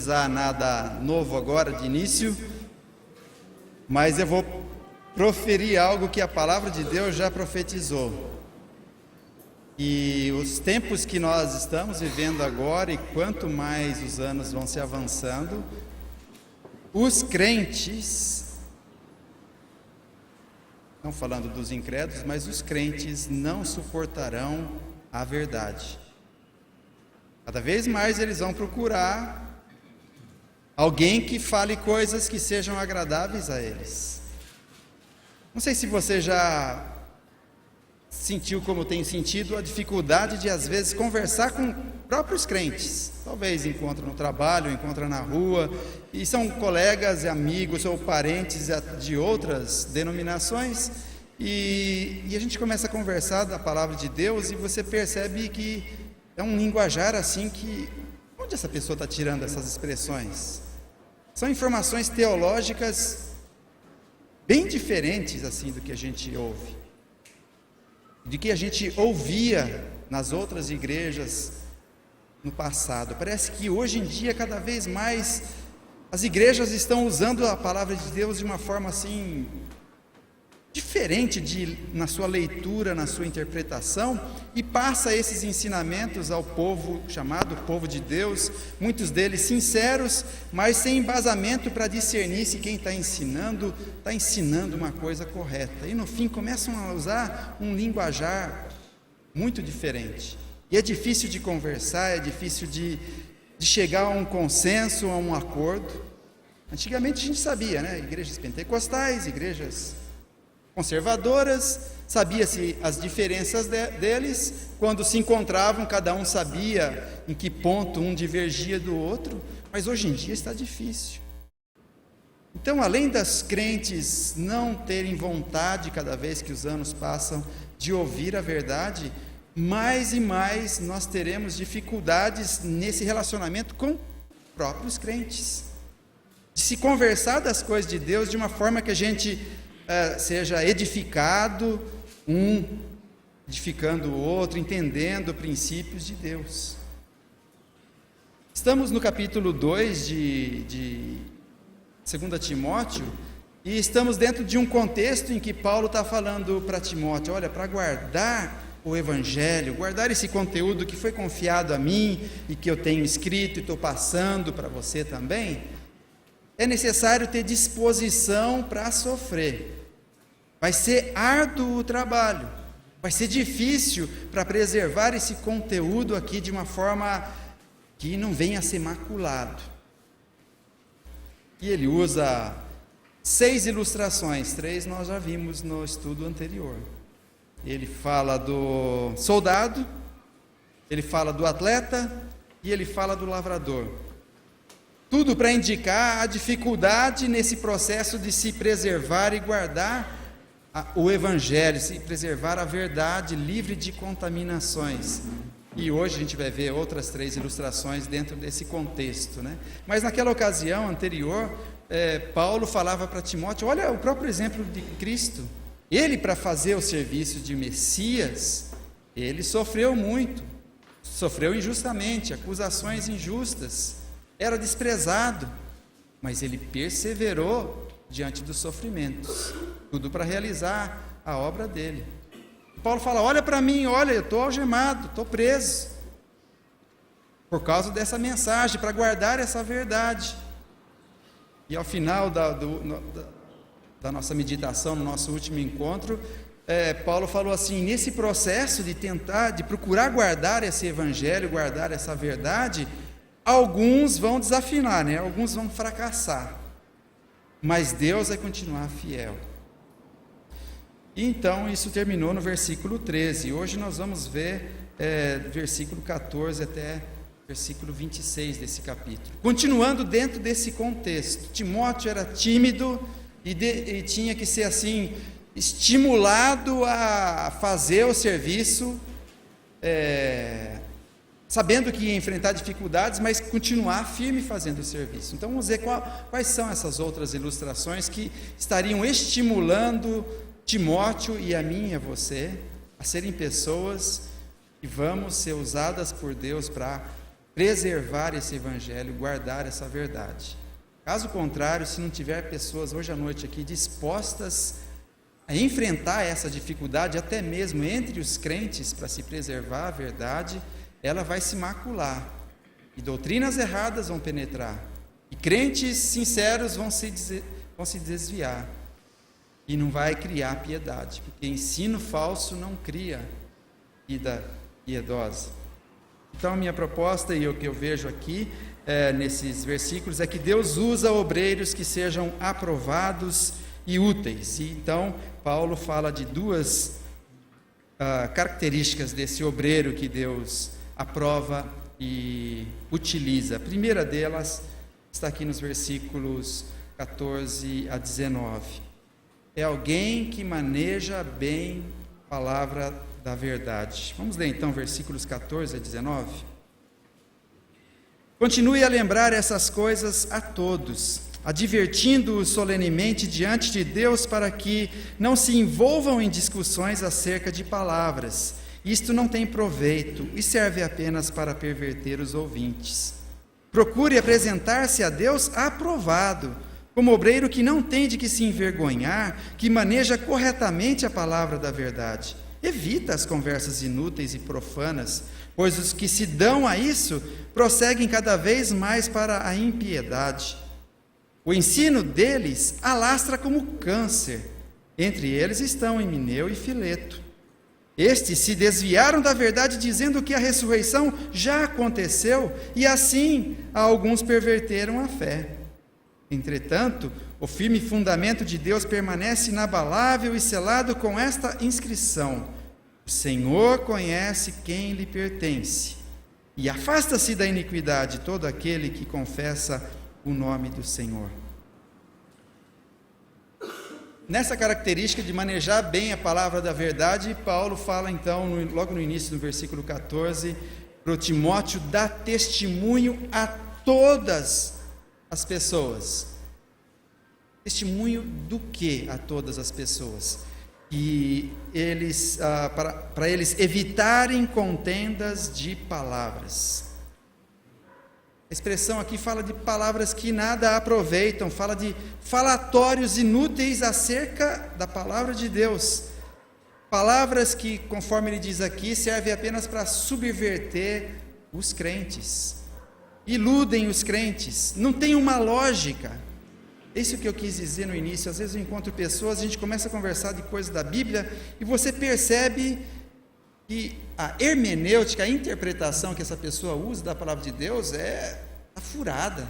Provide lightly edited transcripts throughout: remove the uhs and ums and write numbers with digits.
profetizar nada novo agora de início, mas eu vou proferir algo que a palavra de Deus já profetizou. E os tempos que nós estamos vivendo agora, e quanto mais os anos vão se avançando, os crentes, não falando dos incrédulos, mas os crentes não suportarão a verdade. Cada vez mais eles vão procurar alguém que fale coisas que sejam agradáveis a eles. Não sei se você já sentiu, como tem sentido, a dificuldade de às vezes conversar com próprios crentes. Talvez encontra no trabalho, encontra na rua, e são colegas, amigos ou parentes de outras denominações, e a gente começa a conversar da palavra de Deus e você percebe que é um linguajar assim que... Onde essa pessoa está tirando essas expressões? São informações teológicas bem diferentes assim do que a gente ouve, de que a gente ouvia nas outras igrejas no passado. Parece que hoje em dia, cada vez mais, as igrejas estão usando a palavra de Deus de uma forma assim, diferente na sua leitura, na sua interpretação, e passa esses ensinamentos ao povo, chamado povo de Deus, muitos deles sinceros, mas sem embasamento para discernir se quem está ensinando uma coisa correta, e no fim começam a usar um linguajar muito diferente, e é difícil de conversar, é difícil de chegar a um consenso, a um acordo. Antigamente a gente sabia, né? Igrejas pentecostais, igrejas conservadoras, sabia-se as diferenças deles, quando se encontravam, cada um sabia em que ponto um divergia do outro, mas hoje em dia está difícil. Então, além das crentes não terem vontade, cada vez que os anos passam, de ouvir a verdade, mais e mais nós teremos dificuldades nesse relacionamento com próprios crentes, de se conversar das coisas de Deus de uma forma que a gente seja edificado, edificando o outro, entendendo princípios de Deus. Estamos no capítulo 2 de 2 Timóteo, e estamos dentro de um contexto em que Paulo está falando para Timóteo, olha, para guardar o Evangelho, guardar esse conteúdo que foi confiado a mim, e que eu tenho escrito e estou passando para você também, é necessário ter disposição para sofrer. Vai ser árduo o trabalho, vai ser difícil para preservar esse conteúdo aqui de uma forma que não venha a ser maculado. E ele usa 6 ilustrações, 3 nós já vimos no estudo anterior. Ele fala do soldado, ele fala do atleta e ele fala do lavrador. Tudo para indicar a dificuldade nesse processo de se preservar e guardar o Evangelho, se preservar a verdade livre de contaminações. E hoje a gente vai ver outras 3 ilustrações dentro desse contexto, né? Mas naquela ocasião anterior, Paulo falava para Timóteo, olha o próprio exemplo de Cristo. Ele, para fazer o serviço de Messias, ele sofreu muito, sofreu injustamente, acusações injustas, era desprezado, mas ele perseverou diante dos sofrimentos, tudo para realizar a obra dele. Paulo fala, olha para mim, olha, eu estou algemado, estou preso, por causa dessa mensagem, para guardar essa verdade. E ao final da nossa meditação, no nosso último encontro, Paulo falou assim, nesse processo de procurar guardar esse Evangelho, guardar essa verdade, alguns vão desafinar, né? Alguns vão fracassar, mas Deus vai continuar fiel. E então isso terminou no versículo 13, hoje nós vamos ver versículo 14 até versículo 26 desse capítulo. Continuando dentro desse contexto, Timóteo era tímido e tinha que ser assim, estimulado a fazer o serviço, sabendo que ia enfrentar dificuldades, mas continuar firme fazendo o serviço. Então vamos ver quais são essas outras ilustrações que estariam estimulando Timóteo e a mim e a você a serem pessoas que vamos ser usadas por Deus para preservar esse evangelho, guardar essa verdade. Caso contrário, se não tiver pessoas hoje à noite aqui dispostas a enfrentar essa dificuldade, até mesmo entre os crentes, para se preservar a verdade, ela vai se macular. E doutrinas erradas vão penetrar. E crentes sinceros vão se desviar. E não vai criar piedade, porque ensino falso não cria vida piedosa. Então, a minha proposta e o que eu vejo aqui nesses versículos é que Deus usa obreiros que sejam aprovados e úteis. E então, Paulo fala de duas características desse obreiro que Deus aprova e utiliza. A primeira delas está aqui nos versículos 14 a 19. É alguém que maneja bem a palavra da verdade. Vamos ler então versículos 14 a 19. Continue a lembrar essas coisas a todos, advertindo-os solenemente diante de Deus para que não se envolvam em discussões acerca de palavras. Isto não tem proveito e serve apenas para perverter os ouvintes. Procure apresentar-se a Deus aprovado, como obreiro que não tem de que se envergonhar, que maneja corretamente a palavra da verdade. Evita as conversas inúteis e profanas, pois os que se dão a isso prosseguem cada vez mais para a impiedade. O ensino deles alastra como câncer. Entre eles estão Himeneu e Fileto. Estes se desviaram da verdade, dizendo que a ressurreição já aconteceu, e assim alguns perverteram a fé. Entretanto, o firme fundamento de Deus permanece inabalável e selado com esta inscrição: o Senhor conhece quem lhe pertence, e afasta-se da iniquidade todo aquele que confessa o nome do Senhor. Nessa característica de manejar bem a palavra da verdade, Paulo fala então, logo no início do versículo 14, para o Timóteo dar testemunho a todas as pessoas. Testemunho do que a todas as pessoas? E eles, para eles evitarem contendas de palavras. A expressão aqui fala de palavras que nada aproveitam, fala de falatórios inúteis acerca da palavra de Deus. Palavras que, conforme ele diz aqui, servem apenas para subverter os crentes. Iludem os crentes, não tem uma lógica. Isso que eu quis dizer no início. Às vezes eu encontro pessoas, a gente começa a conversar de coisas da Bíblia e você percebe que a hermenêutica, a interpretação que essa pessoa usa da palavra de Deus é furada.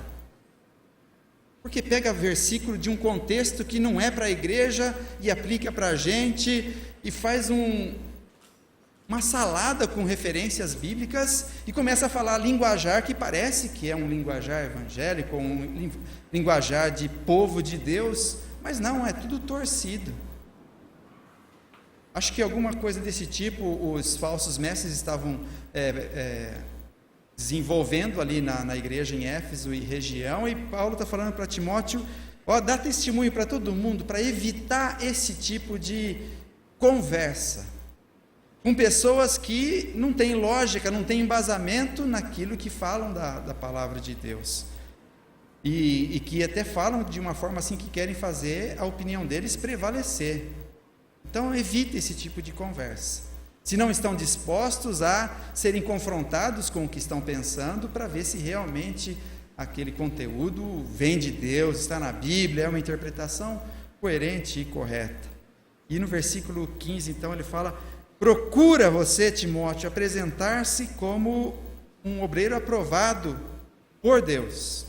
Porque pega versículo de um contexto que não é para a igreja e aplica para a gente e faz uma salada com referências bíblicas e começa a falar linguajar que parece que é um linguajar evangélico, um linguajar de povo de Deus, mas não, é tudo torcido. Acho que alguma coisa desse tipo os falsos mestres estavam desenvolvendo ali na igreja em Éfeso e região, e Paulo está falando para Timóteo, dá testemunho para todo mundo, para evitar esse tipo de conversa, com pessoas que não têm lógica, não têm embasamento naquilo que falam da palavra de Deus, e que até falam de uma forma assim que querem fazer a opinião deles prevalecer. Então evite esse tipo de conversa, se não estão dispostos a serem confrontados com o que estão pensando, para ver se realmente aquele conteúdo vem de Deus, está na Bíblia, é uma interpretação coerente e correta. E no versículo 15 então ele fala: procura você, Timóteo, apresentar-se como um obreiro aprovado por Deus.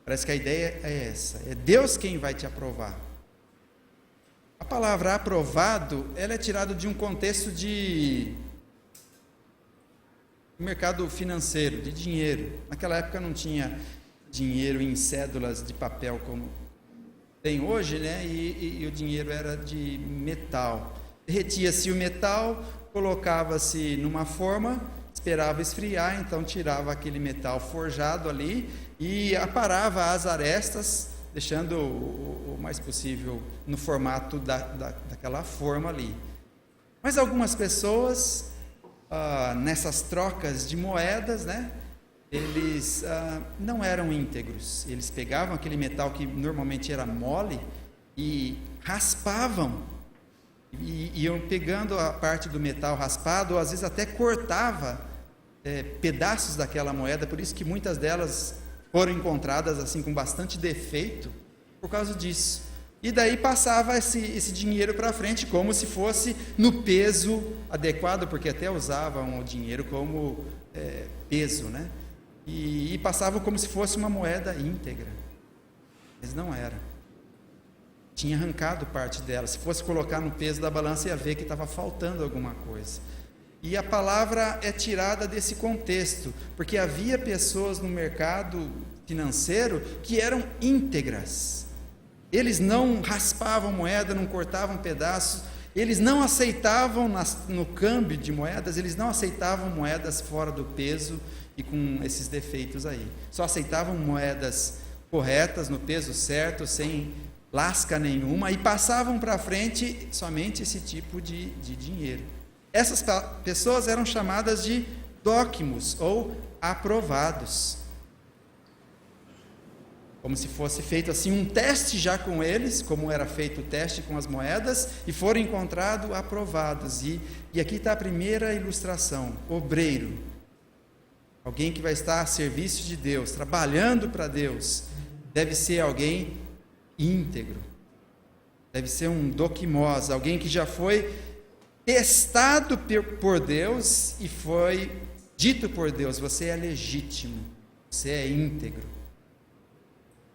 Parece que a ideia é essa, é Deus quem vai te aprovar. A palavra aprovado, ela é tirada de um contexto de mercado financeiro, de dinheiro. Naquela época não tinha dinheiro em cédulas de papel como tem hoje, né? E o dinheiro era de metal. Derretia-se o metal, colocava-se numa forma, esperava esfriar, então tirava aquele metal forjado ali e aparava as arestas, deixando o mais possível no formato daquela forma ali. Mas algumas pessoas nessas trocas de moedas, né, eles não eram íntegros. Eles pegavam aquele metal que normalmente era mole e raspavam, e iam pegando a parte do metal raspado, ou às vezes até cortava pedaços daquela moeda. Por isso que muitas delas foram encontradas assim com bastante defeito, por causa disso. E daí passava esse dinheiro para frente como se fosse no peso adequado, porque até usavam o dinheiro como peso, né? E passavam como se fosse uma moeda íntegra, mas não era. Tinha arrancado parte dela. Se fosse colocar no peso da balança, ia ver que estava faltando alguma coisa. E a palavra é tirada desse contexto, porque havia pessoas no mercado financeiro que eram íntegras. Eles não raspavam moeda, não cortavam pedaços, eles não aceitavam no câmbio de moedas, eles não aceitavam moedas fora do peso e com esses defeitos aí. Só aceitavam moedas corretas, no peso certo, sem lasca nenhuma, e passavam para frente somente esse tipo de dinheiro. Essas pessoas eram chamadas de dóquimos, ou aprovados. Como se fosse feito assim um teste já com eles, como era feito o teste com as moedas, e foram encontrados aprovados. E aqui está a primeira ilustração: obreiro, alguém que vai estar a serviço de Deus, trabalhando para Deus, deve ser alguém íntegro, deve ser um dokimos, alguém que já foi testado por Deus e foi dito por Deus: você é legítimo, você é íntegro,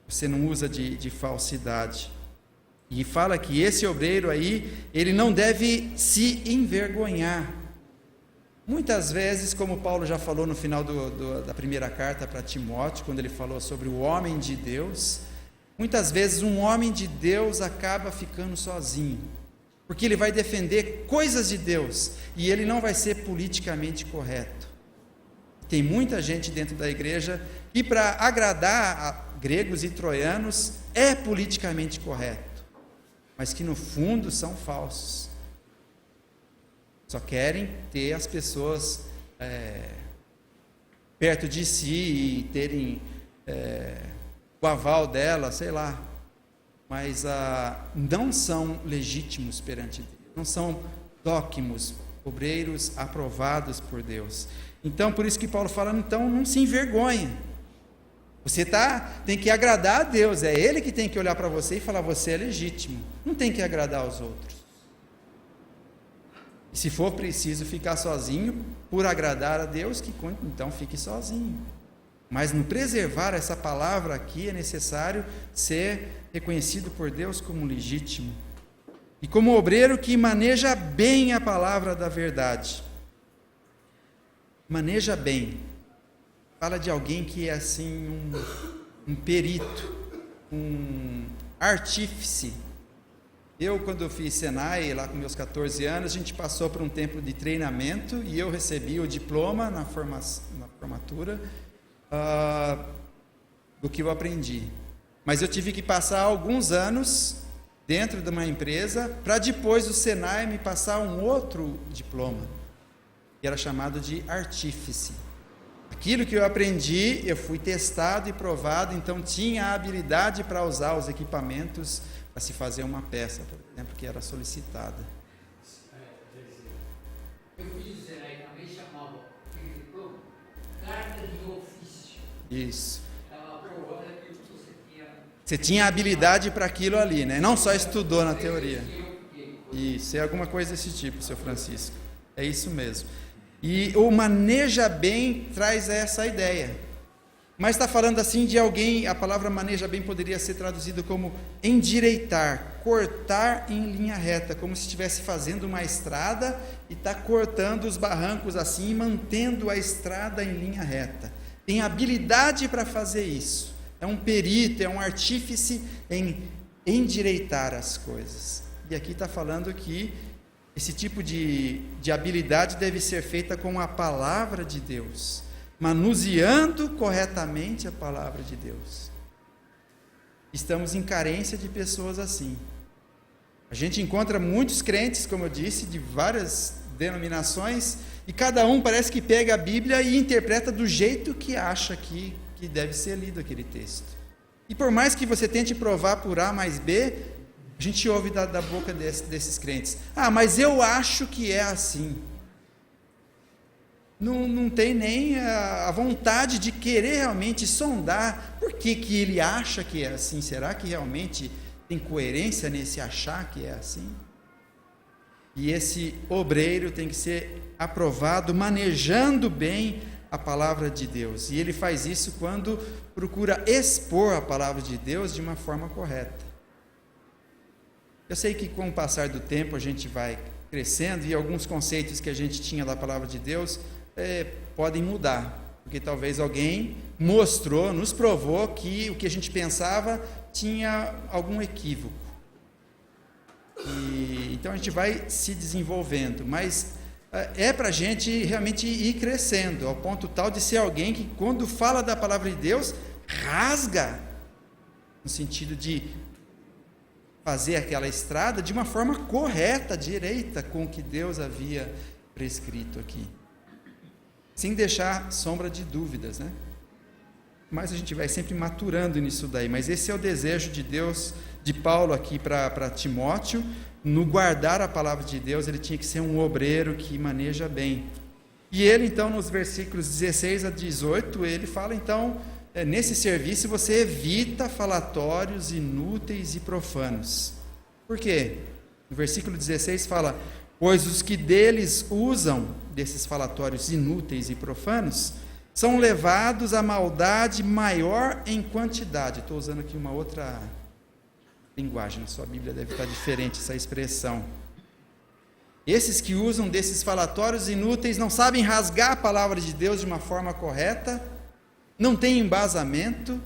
você não usa de falsidade. E fala que esse obreiro aí, ele não deve se envergonhar. Muitas vezes, como Paulo já falou no final da primeira carta para Timóteo, quando ele falou sobre o homem de Deus, muitas vezes um homem de Deus acaba ficando sozinho, porque ele vai defender coisas de Deus e ele não vai ser politicamente correto. Tem muita gente dentro da igreja que, para agradar a gregos e troianos, é politicamente correto, mas que no fundo são falsos. Só querem ter as pessoas perto de si e terem o aval delas, sei lá, mas não são legítimos perante Deus, não são dóquimos, obreiros aprovados por Deus. Então, por isso que Paulo fala: então não se envergonhe. Você tem que agradar a Deus, é Ele que tem que olhar para você e falar: você é legítimo, não tem que agradar aos outros. E se for preciso ficar sozinho por agradar a Deus, então fique sozinho. Mas no preservar essa palavra aqui é necessário ser reconhecido por Deus como legítimo. E como obreiro que maneja bem a palavra da verdade. Maneja bem. Fala de alguém que é assim um perito, um artífice. Eu, quando eu fiz Senai, lá com meus 14 anos, a gente passou por um tempo de treinamento e eu recebi o diploma na formatura do que eu aprendi. Mas eu tive que passar alguns anos dentro de uma empresa para depois o Senai me passar um outro diploma, que era chamado de artífice. Aquilo que eu aprendi, eu fui testado e provado, então tinha a habilidade para usar os equipamentos para se fazer uma peça, por exemplo, que era solicitada. Eu fiz o Senai, também chamava carta de ofício. Isso. Estava provando aquilo que você tinha. Você tinha habilidade para aquilo ali, né? Não só estudou na teoria. Isso, é alguma coisa desse tipo, seu Francisco. É isso mesmo. E o maneja bem traz essa ideia. Mas está falando assim de alguém, a palavra maneja bem poderia ser traduzido como endireitar, cortar em linha reta, como se estivesse fazendo uma estrada e está cortando os barrancos assim e mantendo a estrada em linha reta. Tem habilidade para fazer isso. É um perito, é um artífice em endireitar as coisas. E aqui está falando que esse tipo de habilidade deve ser feita com a palavra de Deus, manuseando corretamente a palavra de Deus. Estamos em carência de pessoas assim. A gente encontra muitos crentes, como eu disse, de várias denominações, e cada um parece que pega a Bíblia e interpreta do jeito que acha que deve ser lido aquele texto. E por mais que você tente provar por A mais B, a gente ouve da boca desses crentes: ah, mas eu acho que é assim. Não tem nem a vontade de querer realmente sondar por que ele acha que é assim. Será que realmente tem coerência nesse achar que é assim? E esse obreiro tem que ser aprovado manejando bem a palavra de Deus. E ele faz isso quando procura expor a palavra de Deus de uma forma correta. Eu sei que com o passar do tempo a gente vai crescendo e alguns conceitos que a gente tinha da palavra de Deus podem mudar, porque talvez alguém nos provou que o que a gente pensava tinha algum equívoco. Então a gente vai se desenvolvendo, mas é para a gente realmente ir crescendo, ao ponto tal de ser alguém que, quando fala da palavra de Deus, rasga, no sentido de fazer aquela estrada de uma forma correta, direita, com o que Deus havia prescrito aqui, sem deixar sombra de dúvidas, né? Mas a gente vai sempre maturando nisso daí. Mas esse é o desejo de Deus, de Paulo aqui para Timóteo. No guardar a palavra de Deus, ele tinha que ser um obreiro que maneja bem. E ele, então, nos versículos 16 a 18, ele fala, então, nesse serviço você evita falatórios inúteis e profanos. Por quê? No versículo 16 fala: pois os que deles usam desses falatórios inúteis e profanos são levados à maldade maior em quantidade. Estou usando aqui uma outra linguagem, na sua Bíblia deve estar diferente essa expressão. Esses que usam desses falatórios inúteis não sabem rasgar a palavra de Deus de uma forma correta, não têm embasamento.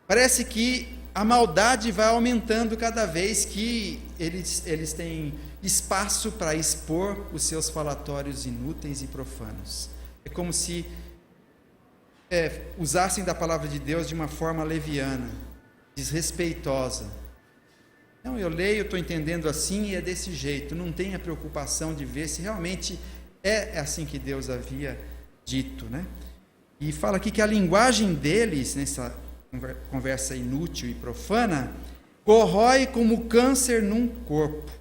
Parece que a maldade vai aumentando cada vez que eles têm espaço para expor os seus falatórios inúteis e profanos. É como se usassem da palavra de Deus de uma forma leviana, desrespeitosa. Não, eu leio, estou entendendo assim e é desse jeito. Não tenha preocupação de ver se realmente é assim que Deus havia dito, né? E fala aqui que a linguagem deles, nessa conversa inútil e profana, corrói como câncer num corpo.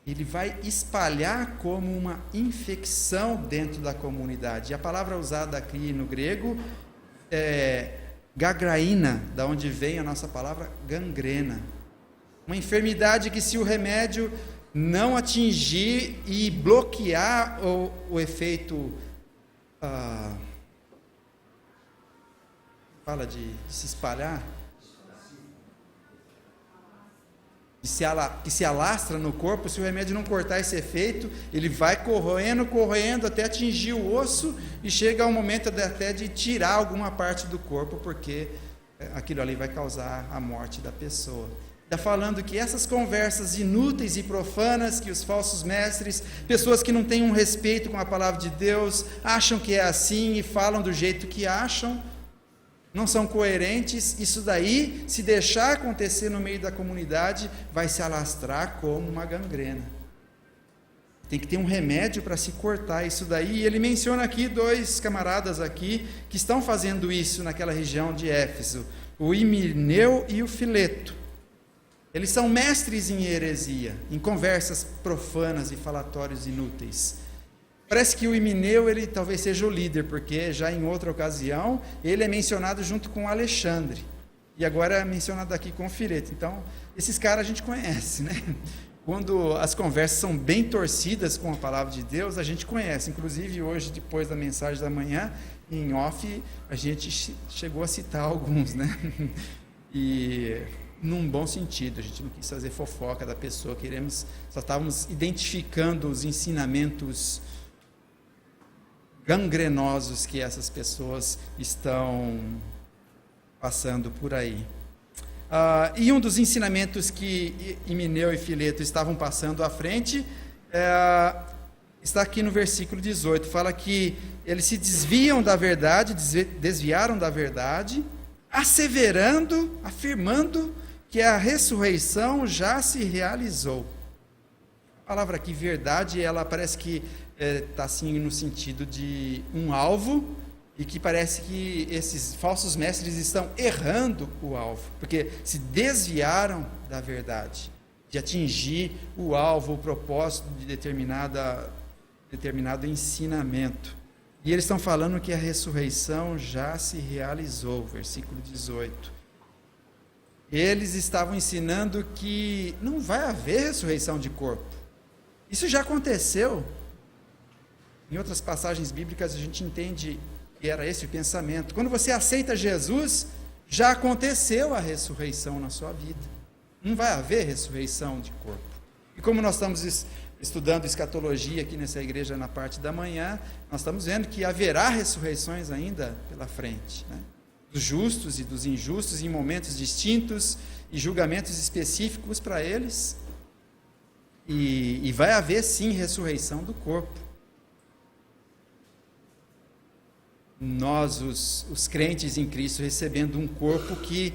Ele vai espalhar como uma infecção dentro da comunidade. E a palavra usada aqui no grego é gagraína, da onde vem a nossa palavra gangrena. Uma enfermidade que, se o remédio não atingir e bloquear o efeito, fala de se espalhar, que se alastra no corpo, se o remédio não cortar esse efeito, ele vai corroendo até atingir o osso e chega ao momento até de tirar alguma parte do corpo, porque aquilo ali vai causar a morte da pessoa. Está falando que essas conversas inúteis e profanas que os falsos mestres, pessoas que não têm um respeito com a palavra de Deus, acham que é assim e falam do jeito que acham, não são coerentes. Isso daí, se deixar acontecer no meio da comunidade, vai se alastrar como uma gangrena. Tem que ter um remédio para se cortar isso daí. E ele menciona aqui 2 camaradas aqui que estão fazendo isso naquela região de Éfeso, o Himeneu e o Fileto. Eles são mestres em heresia, em conversas profanas e falatórios inúteis. Parece que o Himeneu, ele talvez seja o líder, porque já em outra ocasião, ele é mencionado junto com Alexandre, e agora é mencionado aqui com o Fileto. Então, esses caras a gente conhece, né? Quando as conversas são bem torcidas com a palavra de Deus, a gente conhece. Inclusive, hoje, depois da mensagem da manhã, em off, a gente chegou a citar alguns, né? E num bom sentido, a gente não quis fazer fofoca da pessoa, só estávamos identificando os ensinamentos gangrenosos que essas pessoas estão passando por aí. E um dos ensinamentos que Himeneu e Fileto estavam passando à frente está aqui no versículo 18. Fala que eles se desviaram da verdade, afirmando que a ressurreição já se realizou. A palavra aqui, verdade, ela parece que está assim no sentido de um alvo, e que parece que esses falsos mestres estão errando o alvo, porque se desviaram da verdade, de atingir o alvo, o propósito de determinado ensinamento. E eles estão falando que a ressurreição já se realizou, versículo 18. Eles estavam ensinando que não vai haver ressurreição de corpo. Isso já aconteceu. Em outras passagens bíblicas a gente entende que era esse o pensamento. Quando você aceita Jesus, já aconteceu a ressurreição na sua vida. Não vai haver ressurreição de corpo. E como nós estamos estudando escatologia aqui nessa igreja na parte da manhã, nós estamos vendo que haverá ressurreições ainda pela frente, né? Dos justos e dos injustos em momentos distintos e julgamentos específicos para eles. E vai haver sim ressurreição do corpo. Nós, os crentes em Cristo, recebendo um corpo que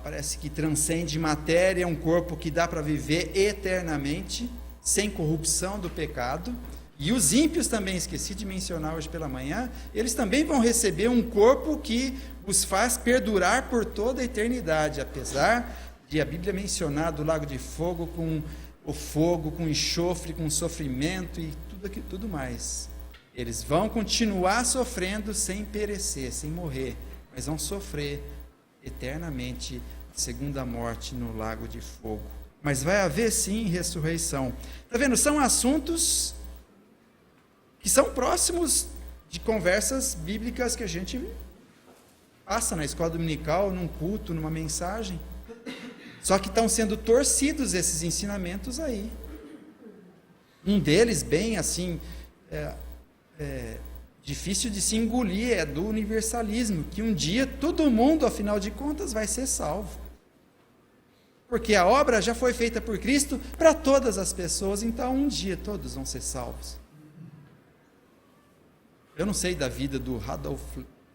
parece que transcende matéria, um corpo que dá para viver eternamente, sem corrupção do pecado. E os ímpios também, esqueci de mencionar hoje pela manhã, eles também vão receber um corpo que os faz perdurar por toda a eternidade, apesar de a Bíblia mencionar do lago de fogo, com o fogo, com enxofre, com sofrimento e tudo mais. Eles vão continuar sofrendo sem perecer, sem morrer, mas vão sofrer eternamente a segunda morte no lago de fogo. Mas vai haver sim ressurreição. Está vendo? São assuntos que são próximos de conversas bíblicas que a gente passa na escola dominical, num culto, numa mensagem. Só que estão sendo torcidos esses ensinamentos aí. Um deles, bem assim, difícil de se engolir, é do universalismo, que um dia todo mundo, afinal de contas, vai ser salvo. Porque a obra já foi feita por Cristo para todas as pessoas, então um dia todos vão ser salvos. Eu não sei da vida do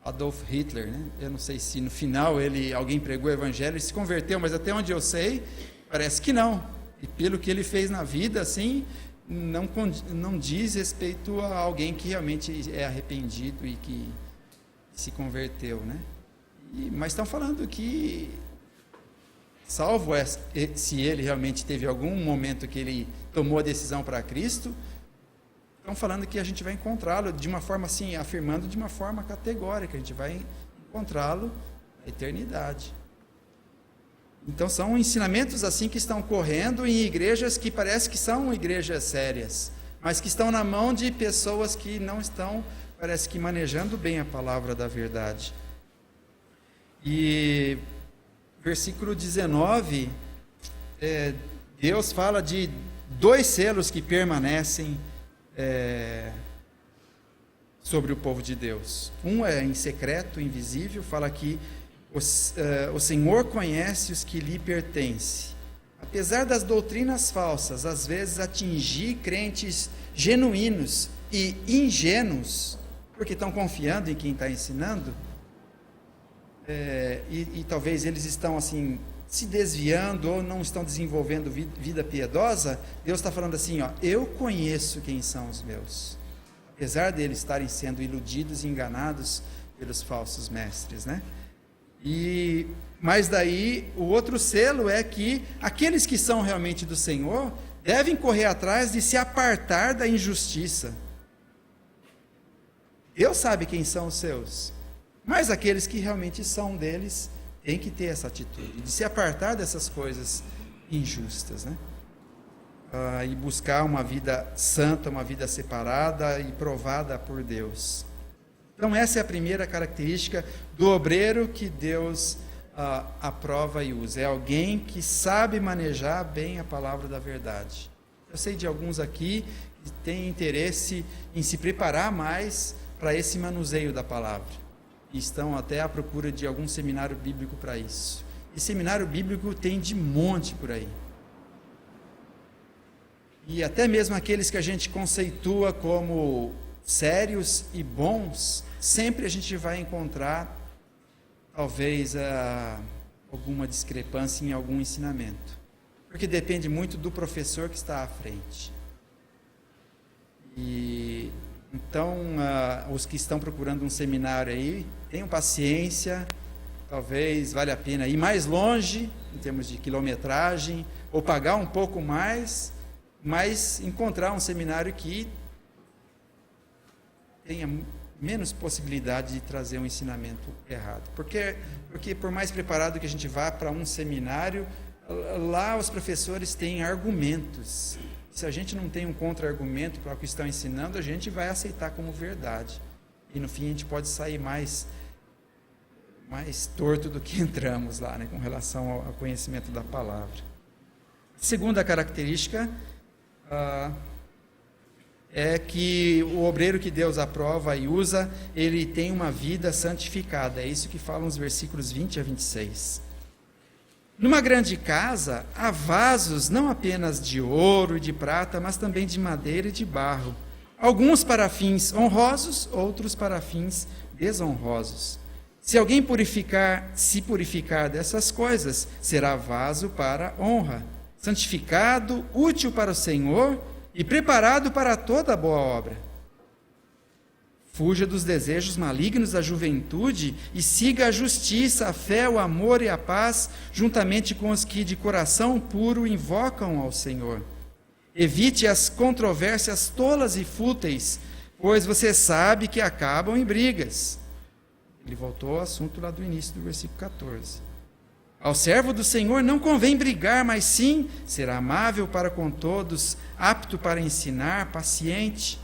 Adolf Hitler, né? Eu não sei se no final alguém pregou o evangelho e se converteu, mas até onde eu sei, parece que não. E pelo que ele fez na vida, assim, não diz respeito a alguém que realmente é arrependido e que se converteu, né? Mas estão falando que, salvo se ele realmente teve algum momento que ele tomou a decisão para Cristo, estão falando que a gente vai encontrá-lo de uma forma assim, afirmando de uma forma categórica, a gente vai encontrá-lo na eternidade. Então são ensinamentos assim que estão correndo em igrejas que parece que são igrejas sérias, mas que estão na mão de pessoas que não estão, parece que manejando bem a palavra da verdade. E versículo 19, Deus fala de 2 selos que permanecem sobre o povo de Deus. Um é em secreto, invisível, fala que o Senhor conhece os que lhe pertencem. Apesar das doutrinas falsas, às vezes atingir crentes genuínos e ingênuos, porque estão confiando em quem está ensinando, e talvez eles estão assim se desviando ou não estão desenvolvendo vida piedosa, Deus está falando assim, eu conheço quem são os meus, apesar deles estarem sendo iludidos e enganados pelos falsos mestres, né? Mas daí o outro selo é que aqueles que são realmente do Senhor devem correr atrás de se apartar da injustiça. Deus sabe quem são os seus, mas aqueles que realmente são deles têm que ter essa atitude de se apartar dessas coisas injustas, né? E buscar uma vida santa, uma vida separada e provada por Deus. Então essa é a primeira característica do obreiro que Deus aprova e usa. É alguém que sabe manejar bem a palavra da verdade. Eu sei de alguns aqui que têm interesse em se preparar mais para esse manuseio da palavra. E estão até à procura de algum seminário bíblico para isso. E seminário bíblico tem de monte por aí. E até mesmo aqueles que a gente conceitua como sérios e bons, sempre a gente vai encontrar, talvez, alguma discrepância em algum ensinamento. porque depende muito do professor que está à frente. E então, os que estão procurando um seminário aí, tenham paciência, talvez valha a pena ir mais longe, em termos de quilometragem, ou pagar um pouco mais, mas encontrar um seminário que tenha menos possibilidade de trazer um ensinamento errado. Porque por mais preparado que a gente vá para um seminário, lá os professores têm argumentos. Se a gente não tem um contra-argumento para o que estão ensinando, a gente vai aceitar como verdade. E no fim a gente pode sair mais torto do que entramos lá, né, com relação ao conhecimento da palavra. Segunda característica é que o obreiro que Deus aprova e usa, ele tem uma vida santificada. É isso que falam os versículos 20 a 26. Numa grande casa, há vasos não apenas de ouro e de prata, mas também de madeira e de barro. Alguns para fins honrosos, outros para fins desonrosos. Se alguém se purificar dessas coisas, será vaso para honra, santificado, útil para o Senhor e preparado para toda boa obra. Fuja dos desejos malignos da juventude e siga a justiça, a fé, o amor e a paz, juntamente com os que de coração puro invocam ao Senhor. Evite as controvérsias tolas e fúteis, pois você sabe que acabam em brigas. Ele voltou ao assunto lá do início do versículo 14. Ao servo do Senhor não convém brigar, mas sim ser amável para com todos, apto para ensinar, paciente.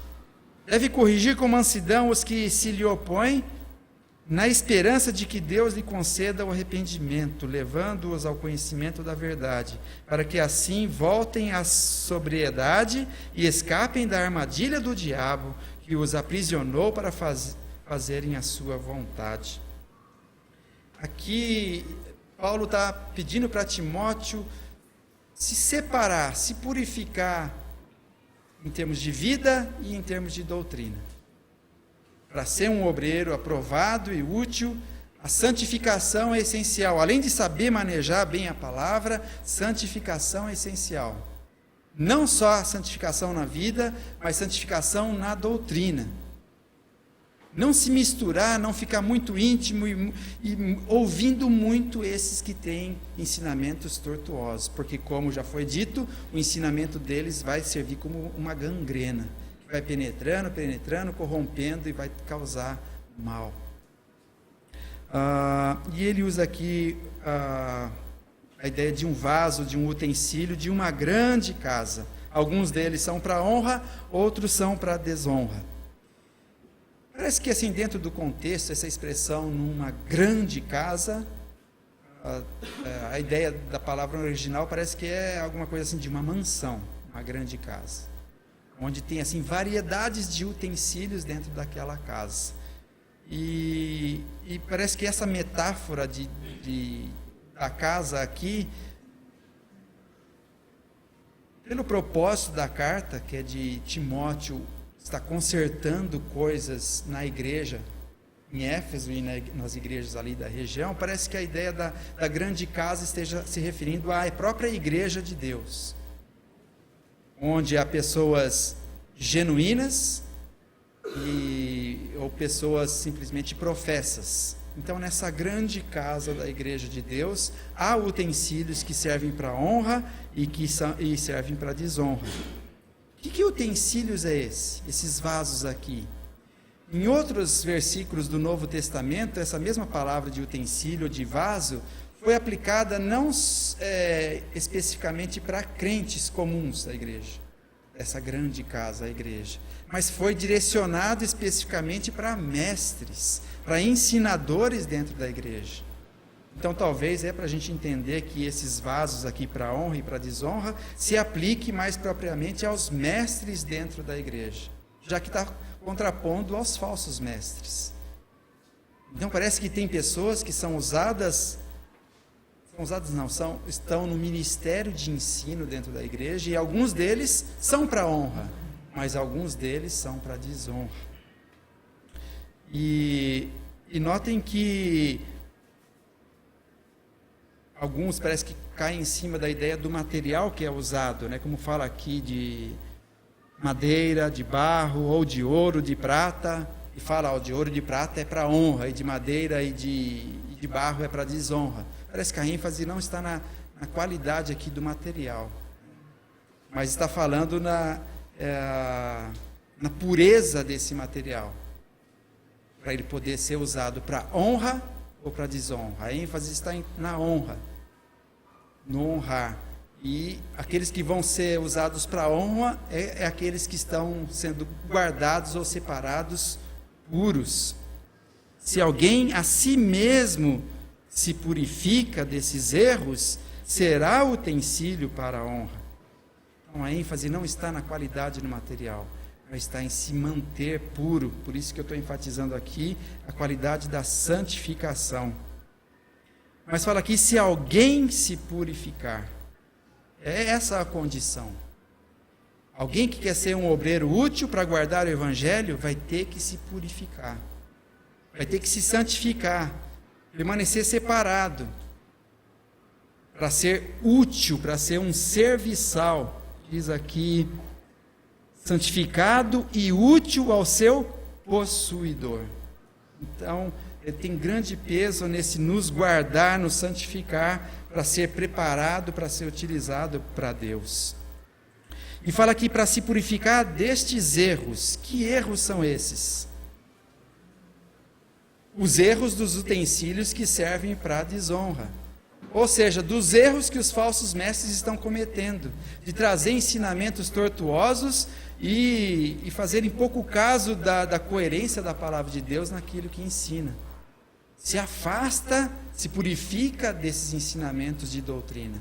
Deve corrigir com mansidão os que se lhe opõem, na esperança de que Deus lhe conceda o arrependimento, levando-os ao conhecimento da verdade, para que assim voltem à sobriedade e escapem da armadilha do diabo, que os aprisionou para fazerem a sua vontade. Aqui, Paulo está pedindo para Timóteo se separar, se purificar, em termos de vida e em termos de doutrina. Para ser um obreiro aprovado e útil, a santificação é essencial. Além de saber manejar bem a palavra, santificação é essencial. Não só santificação na vida, mas santificação na doutrina. Não se misturar, não ficar muito íntimo e ouvindo muito esses que têm ensinamentos tortuosos, porque, como já foi dito, o ensinamento deles vai servir como uma gangrena, que vai penetrando, corrompendo e vai causar mal. E ele usa aqui a ideia de um vaso, de um utensílio, de uma grande casa. Alguns deles são para honra, outros são para desonra. Parece que, assim, dentro do contexto, essa expressão numa grande casa, a ideia da palavra original parece que é alguma coisa assim de uma mansão, uma grande casa, onde tem assim variedades de utensílios dentro daquela casa. E parece que essa metáfora da casa aqui, pelo propósito da carta, que é de Timóteo, está consertando coisas na igreja, em Éfeso e nas igrejas ali da região, parece que a ideia da grande casa esteja se referindo à própria igreja de Deus, onde há pessoas genuínas ou pessoas simplesmente professas. Então, nessa grande casa da igreja de Deus, há utensílios que servem para honra e servem para desonra. Que utensílios é esse? Esses vasos aqui. Em outros versículos do Novo Testamento, essa mesma palavra de utensílio, de vaso, foi aplicada não especificamente para crentes comuns da igreja, essa grande casa, a igreja, mas foi direcionado especificamente para mestres, para ensinadores dentro da igreja. Então, talvez para a gente entender que esses vasos aqui para honra e para desonra se aplique mais propriamente aos mestres dentro da igreja, já que está contrapondo aos falsos mestres. Então, parece que tem pessoas que estão no ministério de ensino dentro da igreja, e alguns deles são para honra, mas alguns deles são para desonra. E notem que alguns parece que caem em cima da ideia do material que é usado, né? Como fala aqui de madeira, de barro, ou de ouro, de prata, e fala, de ouro e de prata é para honra, e de madeira e de barro é para desonra. Parece que a ênfase não está na qualidade aqui do material, mas está falando na pureza desse material, para ele poder ser usado para honra ou para desonra. A ênfase está na honra, no honrar. E aqueles que vão ser usados para honra é aqueles que estão sendo guardados ou separados, puros. Se alguém a si mesmo se purifica desses erros, será utensílio para a honra. Então a ênfase não está na qualidade do material, mas está em se manter puro. Por isso que eu estou enfatizando aqui a qualidade da santificação. Mas fala aqui, se alguém se purificar, é essa a condição. Alguém que quer ser um obreiro útil para guardar o evangelho, vai ter que se purificar, vai ter que se santificar, permanecer separado, para ser útil, para ser um serviçal. Diz aqui, santificado e útil ao seu possuidor. Então, ele tem grande peso nesse nos guardar, nos santificar, para ser preparado, para ser utilizado para Deus. E fala aqui para se purificar destes erros. Que erros são esses? Os erros dos utensílios que servem para a desonra. Ou seja, dos erros que os falsos mestres estão cometendo, de trazer ensinamentos tortuosos e fazerem pouco caso da coerência da palavra de Deus naquilo que ensina. Se afasta, se purifica desses ensinamentos de doutrina.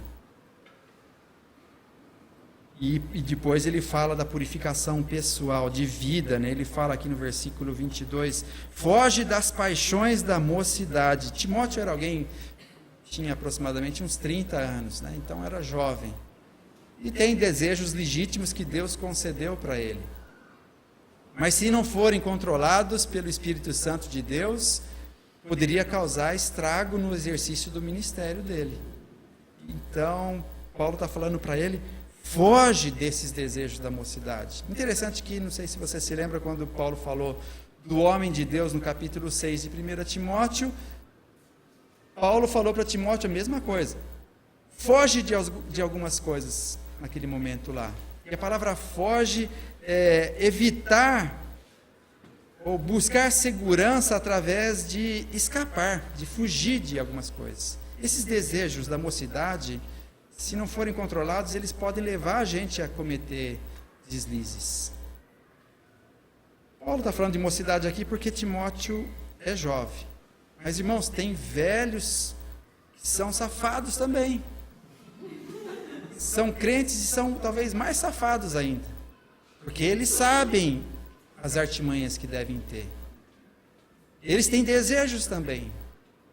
E depois ele fala da purificação pessoal, de vida, né? Ele fala aqui no versículo 22, foge das paixões da mocidade. Timóteo era alguém que tinha aproximadamente uns 30 anos, né? Então era jovem. E tem desejos legítimos que Deus concedeu para ele. Mas se não forem controlados pelo Espírito Santo de Deus, poderia causar estrago no exercício do ministério dele. Então, Paulo está falando para ele, foge desses desejos da mocidade. Interessante que, não sei se você se lembra, quando Paulo falou do homem de Deus no capítulo 6 de 1 Timóteo, Paulo falou para Timóteo a mesma coisa. Foge de algumas coisas naquele momento lá. E a palavra foge é evitar ou buscar segurança através de escapar, de fugir de algumas coisas. Esses desejos da mocidade, se não forem controlados, eles podem levar a gente a cometer deslizes. Paulo está falando de mocidade aqui porque Timóteo é jovem. Mas, irmãos, tem velhos que são safados também. São crentes e são talvez mais safados ainda. Porque eles sabem as artimanhas que devem ter. Eles têm desejos também.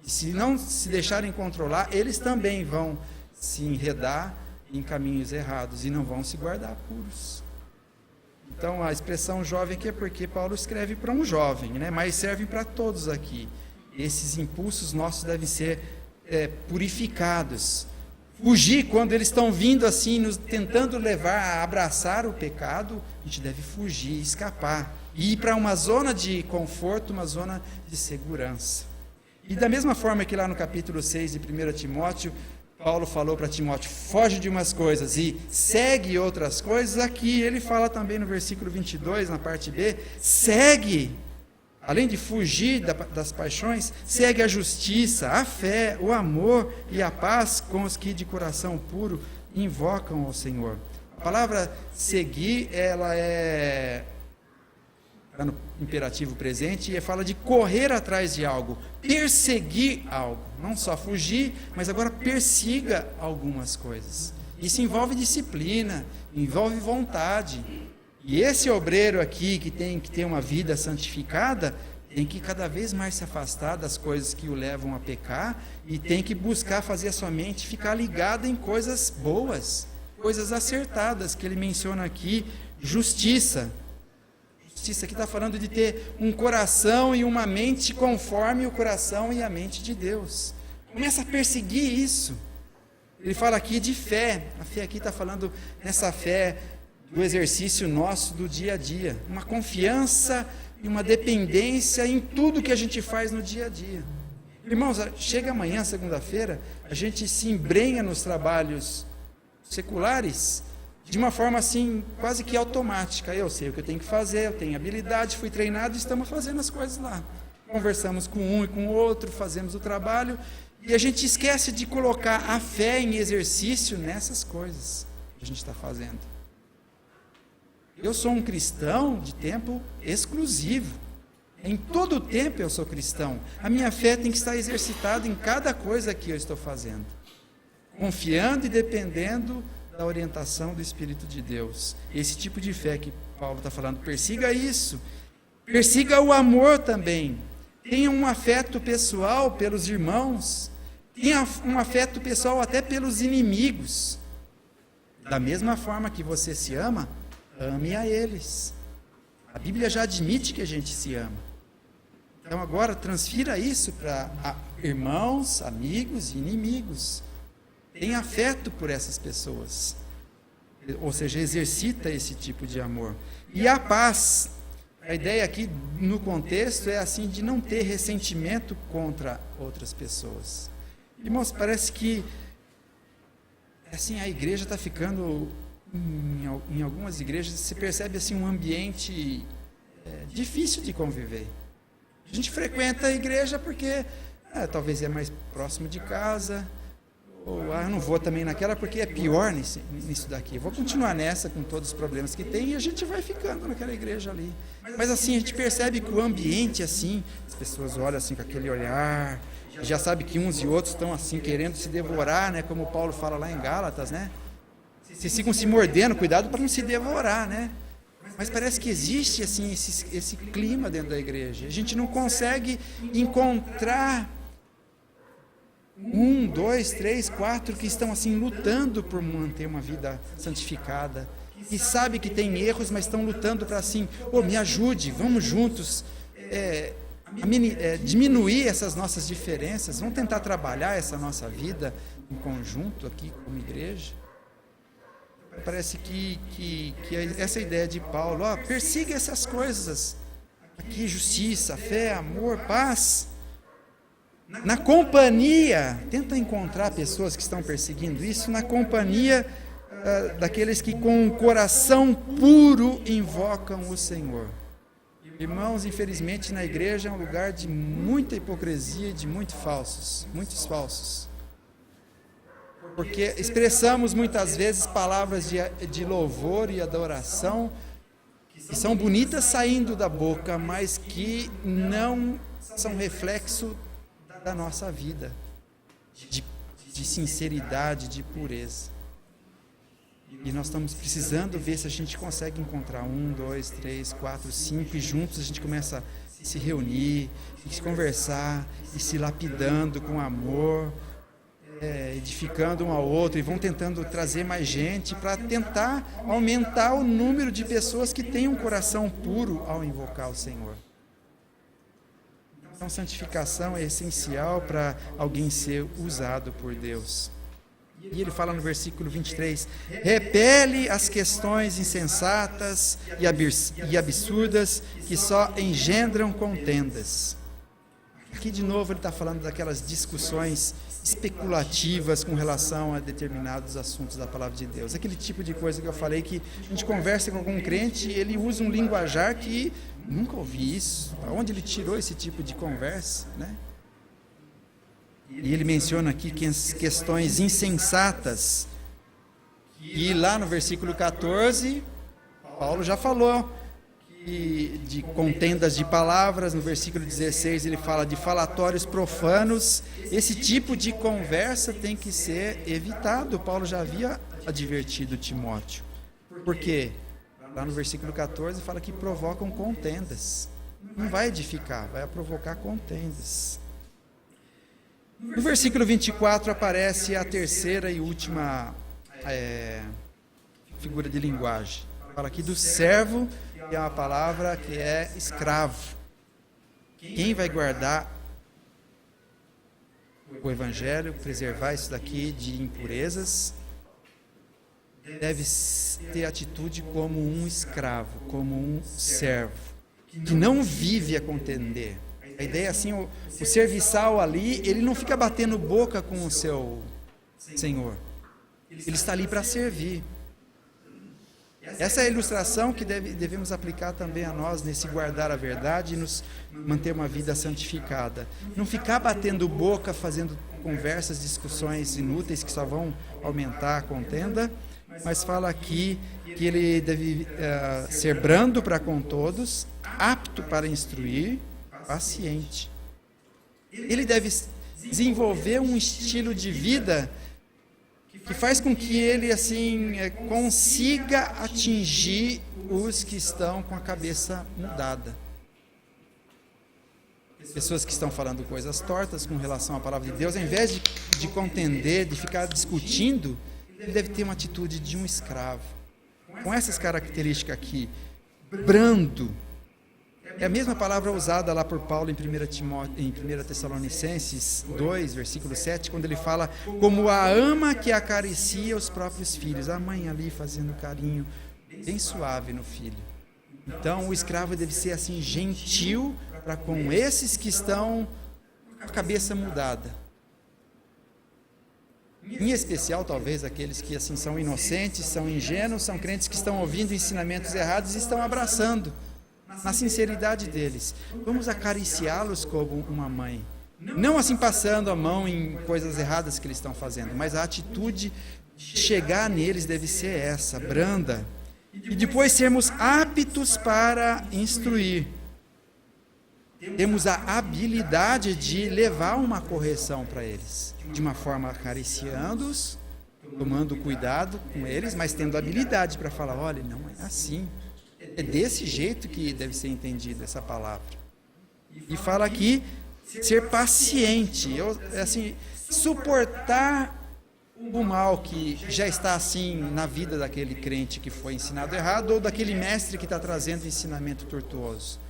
E se não se deixarem controlar, eles também vão se enredar em caminhos errados e não vão se guardar puros. Então a expressão jovem aqui é porque Paulo escreve para um jovem, né? Mas serve para todos aqui. Esses impulsos nossos devem ser purificados. Fugir quando eles estão vindo assim, nos tentando levar a abraçar o pecado, a gente deve fugir, escapar, e ir para uma zona de conforto, uma zona de segurança. E da mesma forma que lá no capítulo 6 de 1 Timóteo, Paulo falou para Timóteo, foge de umas coisas e segue outras coisas, aqui ele fala também no versículo 22, na parte B, segue, além de fugir das paixões, segue a justiça, a fé, o amor e a paz com os que de coração puro invocam ao Senhor. A palavra seguir, ela está no imperativo presente e fala de correr atrás de algo, perseguir algo, não só fugir, mas agora persiga algumas coisas. Isso envolve disciplina, envolve vontade. E esse obreiro aqui, que tem que ter uma vida santificada, tem que cada vez mais se afastar das coisas que o levam a pecar e tem que buscar fazer a sua mente ficar ligada em coisas boas, coisas acertadas, que ele menciona aqui, justiça. Justiça aqui está falando de ter um coração e uma mente conforme o coração e a mente de Deus. Começa a perseguir isso. Ele fala aqui de fé. A fé aqui está falando nessa fé do exercício nosso do dia a dia. Uma confiança e uma dependência em tudo que a gente faz no dia a dia. Irmãos, chega amanhã, segunda-feira, a gente se embrenha nos trabalhos seculares de uma forma assim, quase que automática. Eu sei o que eu tenho que fazer, eu tenho habilidade, fui treinado e estamos fazendo as coisas lá. Conversamos com um e com o outro, fazemos o trabalho e a gente esquece de colocar a fé em exercício nessas coisas que a gente está fazendo. Eu sou um cristão de tempo exclusivo. Em todo o tempo eu sou cristão. A minha fé tem que estar exercitada em cada coisa que eu estou fazendo. Confiando e dependendo da orientação do Espírito de Deus. Esse tipo de fé que Paulo está falando, persiga isso. Persiga o amor também. Tenha um afeto pessoal pelos irmãos. Tenha um afeto pessoal até pelos inimigos. Da mesma forma que você se ama, ame a eles. A Bíblia já admite que a gente se ama. Então agora transfira isso para irmãos, amigos e inimigos. Tenha afeto por essas pessoas. Ou seja, exercita esse tipo de amor. E a paz. A ideia aqui no contexto é assim de não ter ressentimento contra outras pessoas. Irmãos, parece que assim a igreja está ficando, em algumas igrejas, se percebe assim um ambiente difícil de conviver. A gente frequenta a igreja porque talvez é mais próximo de casa, ou eu não vou também naquela porque é pior nisso daqui. Vou continuar nessa com todos os problemas que tem e a gente vai ficando naquela igreja ali. Mas assim, a gente percebe que o ambiente assim, as pessoas olham assim com aquele olhar, já sabe que uns e outros estão assim querendo se devorar, né? Como Paulo fala lá em Gálatas, né? Vocês ficam se mordendo, cuidado para não se devorar, né? Mas parece que existe assim esse clima dentro da igreja. A gente não consegue encontrar 1, 2, 3, 4 que estão assim lutando por manter uma vida santificada. E sabe que tem erros, mas estão lutando para assim, me ajude, vamos juntos diminuir essas nossas diferenças, vamos tentar trabalhar essa nossa vida em conjunto aqui como igreja. Parece que essa ideia de Paulo, persiga essas coisas, aqui justiça, fé, amor, paz, na companhia, tenta encontrar pessoas que estão perseguindo isso, na companhia daqueles que com o coração puro invocam o Senhor. Irmãos, infelizmente na igreja é um lugar de muita hipocrisia e de muitos falsos. Porque expressamos muitas vezes palavras de louvor e adoração que são bonitas saindo da boca, mas que não são reflexo da nossa vida, de sinceridade, de pureza. E nós estamos precisando ver se a gente consegue encontrar 1, 2, 3, 4, 5 e juntos a gente começa a se reunir, a se conversar e se lapidando com amor, edificando um ao outro e vão tentando trazer mais gente para tentar aumentar o número de pessoas que têm um coração puro ao invocar o Senhor. Então, santificação é essencial para alguém ser usado por Deus. E ele fala no versículo 23, repele as questões insensatas e absurdas que só engendram contendas. Aqui de novo ele está falando daquelas discussões especulativas com relação a determinados assuntos da palavra de Deus. Aquele tipo de coisa que eu falei que a gente conversa com algum crente e ele usa um linguajar que nunca ouvi isso. Onde ele tirou esse tipo de conversa, né? E ele menciona aqui questões insensatas. E lá no versículo 14, Paulo já falou de contendas de palavras. No versículo 16 ele fala de falatórios profanos. Esse tipo de conversa tem que ser evitado. Paulo já havia advertido Timóteo. Por quê? Lá no versículo 14 fala que provocam contendas. Não vai edificar, vai provocar contendas. No versículo 24 aparece a terceira e última figura de linguagem. Fala aqui do servo, que é uma palavra que é escravo. Quem vai guardar o Evangelho, preservar isso daqui de impurezas, deve ter atitude como um escravo, como um servo, que não vive a contender. A ideia é assim, o serviçal ali, ele não fica batendo boca com o seu Senhor. Ele está ali para servir. Essa é a ilustração que devemos aplicar também a nós nesse guardar a verdade e nos manter uma vida santificada. Não ficar batendo boca, fazendo conversas, discussões inúteis que só vão aumentar a contenda, mas fala aqui que ele deve ser brando para com todos, apto para instruir, paciente. Ele deve desenvolver um estilo de vida que faz com que ele assim consiga atingir os que estão com a cabeça mudada. Pessoas que estão falando coisas tortas com relação à palavra de Deus, ao invés de contender, de ficar discutindo, ele deve ter uma atitude de um escravo. Com essas características aqui, brando. É a mesma palavra usada lá por Paulo em 1 Tessalonicenses 2, versículo 7, quando ele fala como a ama que acaricia os próprios filhos. A mãe ali fazendo carinho bem suave no filho. Então o escravo deve ser assim gentil para com esses que estão com a cabeça mudada. Em especial, talvez, aqueles que assim são inocentes, são ingênuos, são crentes que estão ouvindo ensinamentos errados e estão abraçando. Na sinceridade deles. Vamos acariciá-los como uma mãe. Não assim passando a mão em coisas erradas que eles estão fazendo, mas a atitude de chegar neles deve ser essa, branda. E depois sermos aptos para instruir. Temos a habilidade de levar uma correção para eles. De uma forma acariciando-os, tomando cuidado com eles, mas tendo habilidade para falar, olha, não é assim. É desse jeito que deve ser entendida essa palavra. E fala aqui, ser paciente, assim, suportar o mal que já está assim na vida daquele crente que foi ensinado errado ou daquele mestre que está trazendo ensinamento tortuoso.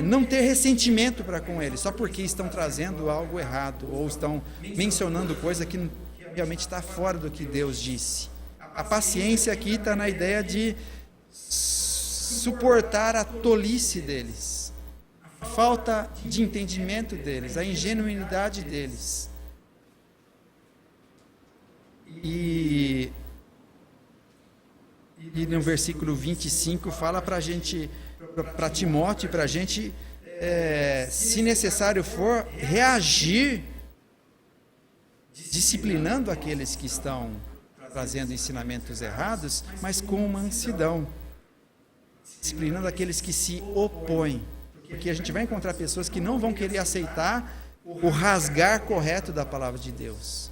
Não ter ressentimento para com ele, só porque estão trazendo algo errado ou estão mencionando coisa que realmente está fora do que Deus disse. A paciência aqui está na ideia de suportar a tolice deles, a falta de entendimento deles, a ingenuidade deles. E no versículo 25 fala para a gente, para Timóteo, para a gente, se necessário for, reagir, disciplinando aqueles que estão trazendo ensinamentos errados, mas com mansidão. Disciplinando aqueles que se opõem. Porque a gente vai encontrar pessoas que não vão querer aceitar o rasgar correto da palavra de Deus.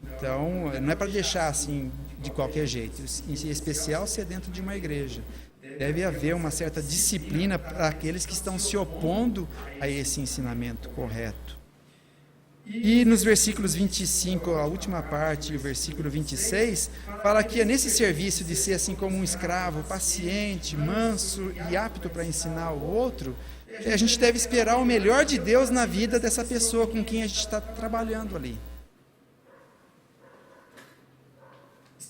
Então, não é para deixar assim de qualquer jeito. Em especial se é dentro de uma igreja. Deve haver uma certa disciplina para aqueles que estão se opondo a esse ensinamento correto. E nos versículos 25, a última parte, o versículo 26, fala que é nesse serviço de ser assim como um escravo, paciente, manso e apto para ensinar o outro, a gente deve esperar o melhor de Deus na vida dessa pessoa com quem a gente está trabalhando ali.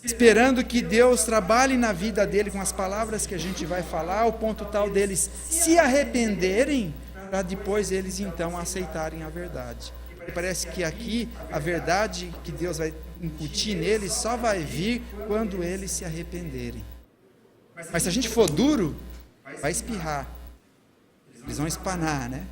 Esperando que Deus trabalhe na vida dele com as palavras que a gente vai falar, ao ponto tal deles se arrependerem, para depois eles então aceitarem a verdade. E parece que aqui a verdade que Deus vai incutir neles só vai vir quando eles se arrependerem. Mas se a gente for duro, vai espirrar. Eles vão espanar, né?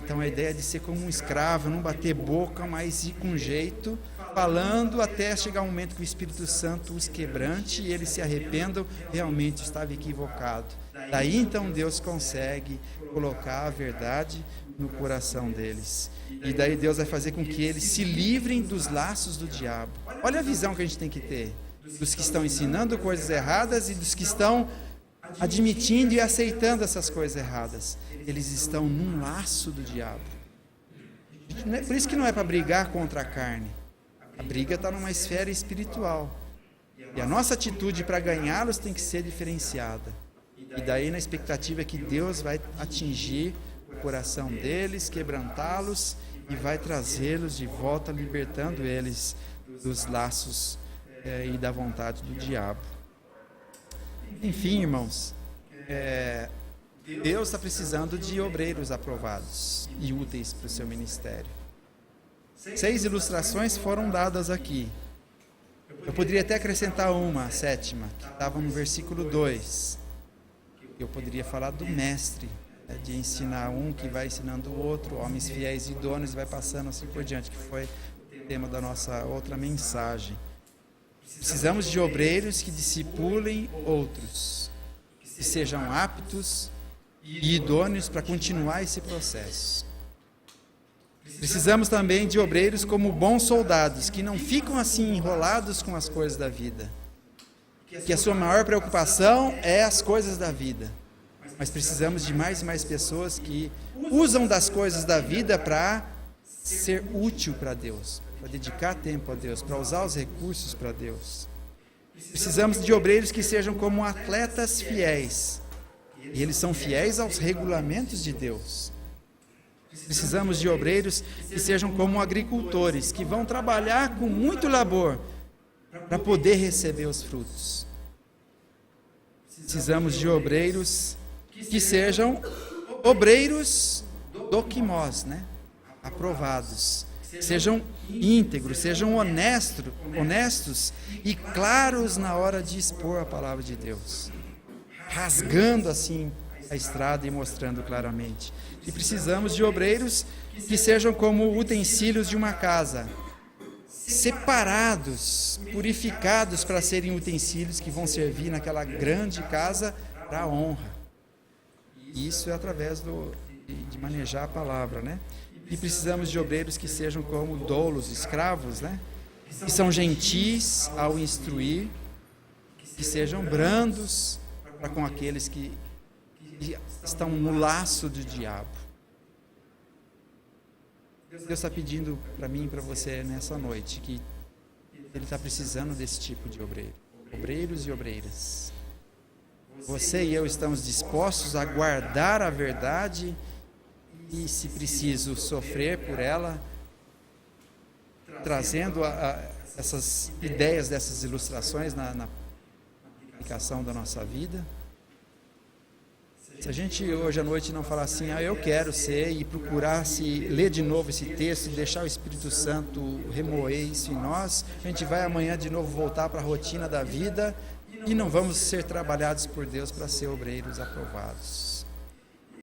Então a ideia é de ser como um escravo, não bater boca, mas ir com jeito, falando até chegar um momento que o Espírito Santo os quebrante e eles se arrependam, realmente estava equivocado. Daí então Deus consegue colocar a verdade no coração deles. E daí Deus vai fazer com que eles se livrem dos laços do diabo. Olha a visão que a gente tem que ter, dos que estão ensinando coisas erradas e dos que estão admitindo e aceitando essas coisas erradas. Eles estão num laço do diabo. Por isso que não é para brigar contra a carne. A briga está numa esfera espiritual. E a nossa atitude para ganhá-los tem que ser diferenciada. E daí na expectativa que Deus vai atingir o coração deles, quebrantá-los e vai trazê-los de volta, libertando eles dos laços e da vontade do diabo. Enfim, irmãos, Deus está precisando de obreiros aprovados e úteis para o seu ministério. 6 ilustrações foram dadas aqui. Eu poderia até acrescentar uma, a 7ª, que estava no versículo 2. Eu poderia falar do mestre, de ensinar um que vai ensinando o outro, homens fiéis e idôneos, e vai passando assim por diante, que foi o tema da nossa outra mensagem. Precisamos de obreiros que discipulem outros, que sejam aptos e idôneos para continuar esse processo. Precisamos também de obreiros como bons soldados, que não ficam assim enrolados com as coisas da vida, que a sua maior preocupação é as coisas da vida. Mas precisamos de mais e mais pessoas que usam das coisas da vida para ser útil para Deus, para dedicar tempo a Deus, para usar os recursos para Deus. Precisamos de obreiros que sejam como atletas fiéis, e eles são fiéis aos regulamentos de Deus. Precisamos de obreiros que sejam como agricultores, que vão trabalhar com muito labor para poder receber os frutos. Precisamos de obreiros que sejam obreiros dokimos, aprovados, sejam íntegros, sejam honestos e claros na hora de expor a palavra de Deus, rasgando assim a estrada e mostrando claramente. E precisamos de obreiros que sejam como utensílios de uma casa, separados, purificados para serem utensílios que vão servir naquela grande casa para a honra. E isso é através de manejar a palavra, E precisamos de obreiros que sejam como doulos, escravos, Que são gentis ao instruir, que sejam brandos para com aqueles que estão no laço do diabo. Deus está pedindo para mim e para você nessa noite que Ele está precisando desse tipo de obreiro, obreiros e obreiras. Você e eu estamos dispostos a guardar a verdade e, se preciso, sofrer por ela, trazendo essas ideias dessas ilustrações na aplicação da nossa vida. Se a gente hoje à noite não falar assim, eu quero ser, e procurar se ler de novo esse texto e deixar o Espírito Santo remoer isso em nós, a gente vai amanhã de novo voltar para a rotina da vida e não vamos ser trabalhados por Deus para ser obreiros aprovados.